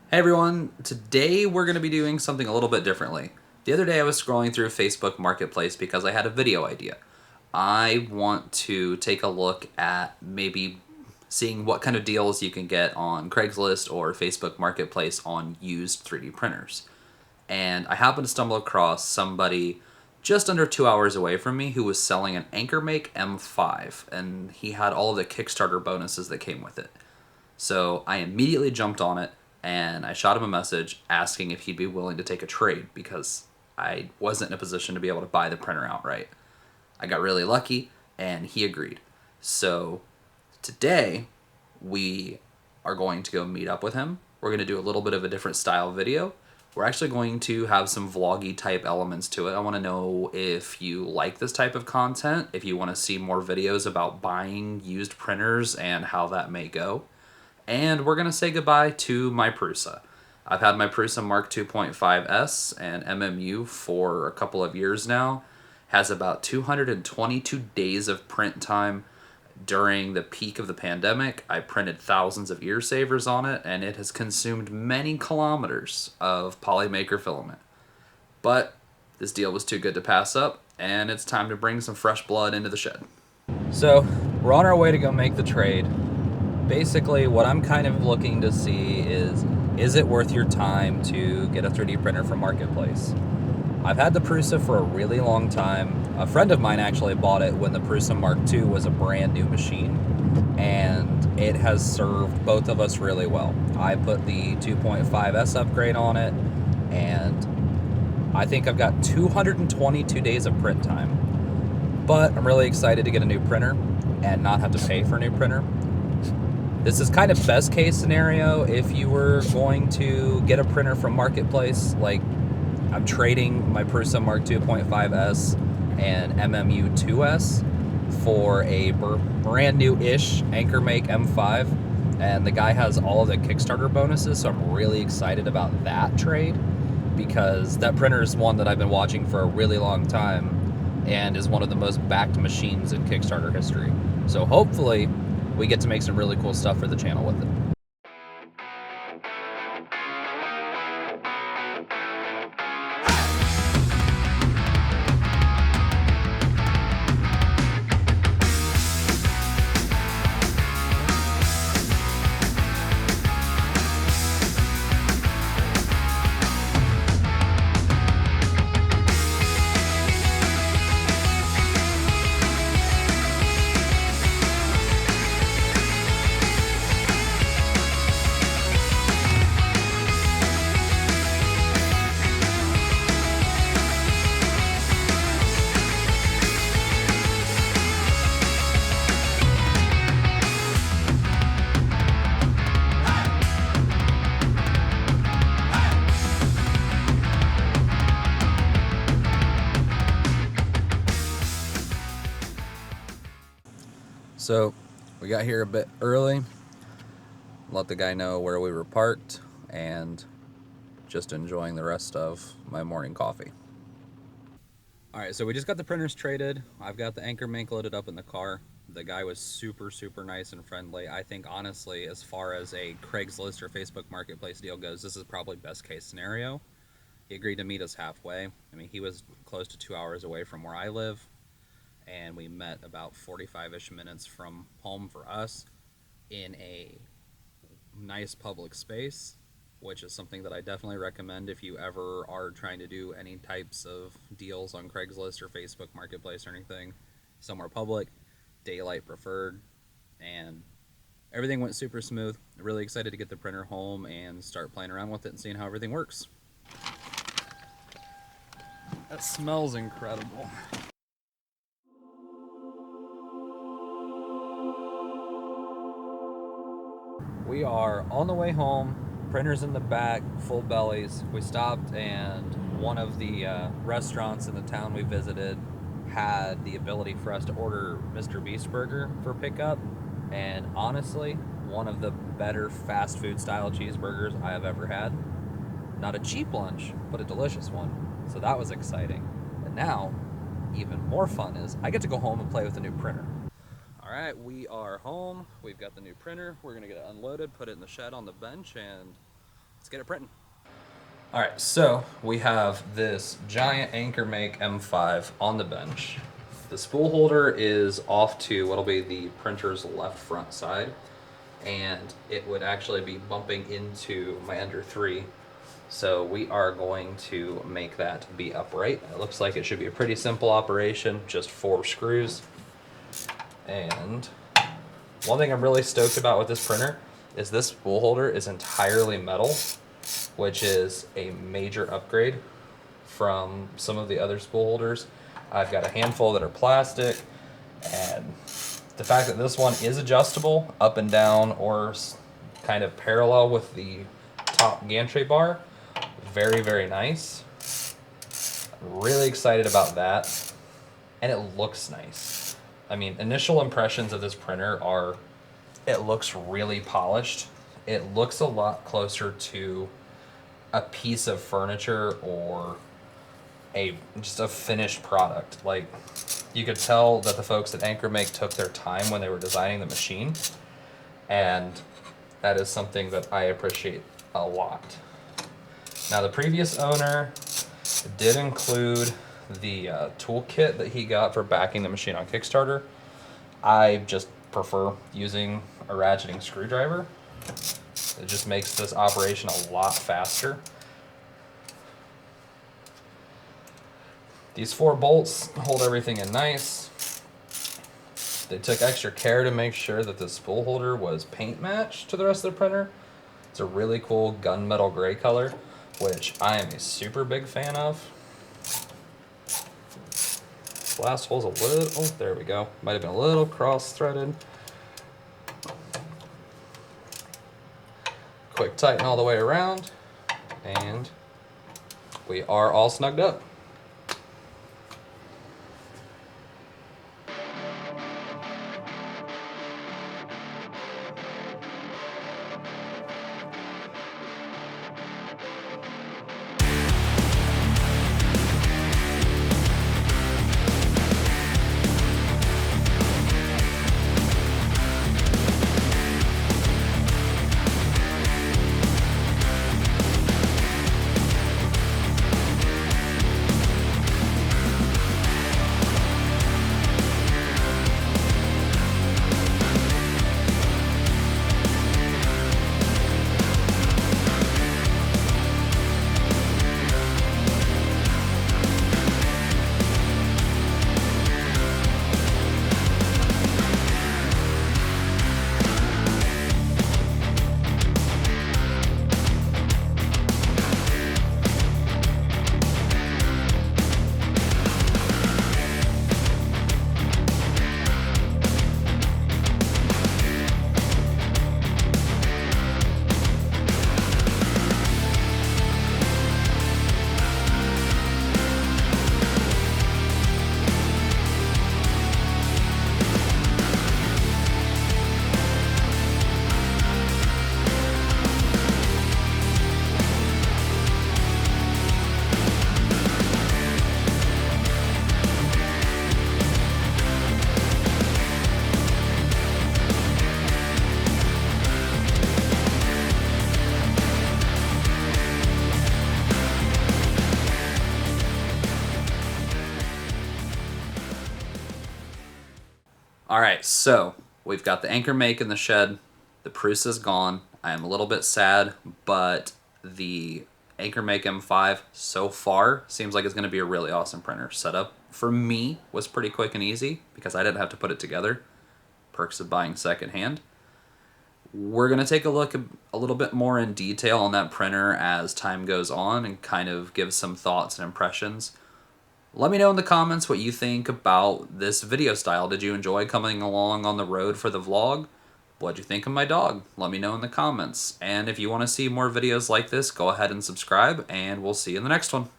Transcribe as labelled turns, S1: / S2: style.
S1: Hey everyone, today we're going to be doing something a little bit differently. The other day I was scrolling through Facebook Marketplace because I had a video idea. I want to take a look at maybe seeing what kind of deals you can get on Craigslist or Facebook Marketplace on used 3D printers. And I happened to stumble across somebody just under 2 hours away from me who was selling an AnkerMake M5, and he had all of the Kickstarter bonuses that came with it. So I immediately jumped on it and I shot him a message asking if he'd be willing to take a trade because I wasn't in a position to be able to buy the printer outright. I got really lucky and he agreed. So today we are going to go meet up with him. We're going to do a little bit of a different style video. We're actually going to have some vloggy type elements to it. I want to know if you like this type of content, if you want to see more videos about buying used printers and how that may go. And we're going to say goodbye to my Prusa. I've had my Prusa Mark 2.5S and MMU for a couple of years now. Has about 222 days of print time. During the peak of the pandemic, I printed thousands of ear savers on it, and it has consumed many kilometers of Polymaker filament. But this deal was too good to pass up, and it's time to bring some fresh blood into the shed. So, we're on our way to go make the trade. Basically, what I'm kind of looking to see is it worth your time to get a 3D printer from Marketplace? I've had the Prusa for a really long time. A friend of mine actually bought it when the Prusa Mark II was a brand new machine, and it has served both of us really well. I put the 2.5S upgrade on it, and I think I've got 222 days of print time. But I'm really excited to get a new printer and not have to pay for a new printer. This is kind of best case scenario if you were going to get a printer from Marketplace. Like, I'm trading my Prusa Mark 2.5S and MMU 2S for a brand new-ish AnkerMake M5, and the guy has all of the Kickstarter bonuses, so I'm really excited about that trade because that printer is one that I've been watching for a really long time and is one of the most backed machines in Kickstarter history. So hopefully we get to make some really cool stuff for the channel with it. So we got here a bit early, let the guy know where we were parked, and just enjoying the rest of my morning coffee. All right, so we just got the printers traded. I've got the AnkerMake loaded up in the car. The guy was super, super nice and friendly. I think, honestly, as far as a Craigslist or Facebook Marketplace deal goes, this is probably best case scenario. He agreed to meet us halfway. I mean, he was close to 2 hours away from where I live, and we met about 45-ish minutes from home for us in a nice public space, which is something that I definitely recommend if you ever are trying to do any types of deals on Craigslist or Facebook Marketplace or anything. Somewhere public, daylight preferred, and everything went super smooth. Really excited to get the printer home and start playing around with it and seeing how everything works. That smells incredible. We are on the way home, printers in the back, full bellies. We stopped, and one of the restaurants in the town we visited had the ability for us to order Mr. Beast Burger for pickup, and honestly, one of the better fast food style cheeseburgers I have ever had. Not a cheap lunch, but a delicious one. So that was exciting. And now, even more fun is I get to go home and play with the new printer. All right, we are home. We've got the new printer. We're gonna get it unloaded, put it in the shed on the bench, and let's get it printing. All right, so we have this giant AnkerMake M5 on the bench. The spool holder is off to what'll be the printer's left front side, and it would actually be bumping into my Ender 3. So we are going to make that be upright. It looks like it should be a pretty simple operation, just 4 screws. And one thing I'm really stoked about with this printer is this spool holder is entirely metal, which is a major upgrade from some of the other spool holders. I've got a handful that are plastic, and the fact that this one is adjustable up and down or kind of parallel with the top gantry bar, very, very nice. I'm really excited about that, and it looks nice. I mean, initial impressions of this printer are, it looks really polished. It looks a lot closer to a piece of furniture or just a finished product. Like, you could tell that the folks at AnkerMake took their time when they were designing the machine, and that is something that I appreciate a lot. Now, the previous owner did include the toolkit that he got for backing the machine on Kickstarter. I just prefer using a ratcheting screwdriver. It just makes this operation a lot faster. These 4 bolts hold everything in nice. They took extra care to make sure that the spool holder was paint matched to the rest of the printer. It's a really cool gunmetal gray color, which I am a super big fan of. This last hole's a little, oh, there we go. Might have been a little cross-threaded. Quick tighten all the way around, and we are all snugged up. All right, so we've got the AnkerMake in the shed. The Prusa's gone. I am a little bit sad, but the AnkerMake M5 so far seems like it's going to be a really awesome printer. Setup for me was pretty quick and easy because I didn't have to put it together. Perks of buying secondhand. We're going to take a look a little bit more in detail on that printer as time goes on and kind of give some thoughts and impressions. Let me know in the comments what you think about this video style. Did you enjoy coming along on the road for the vlog? What'd you think of my dog? Let me know in the comments. And if you want to see more videos like this, go ahead and subscribe, and we'll see you in the next one.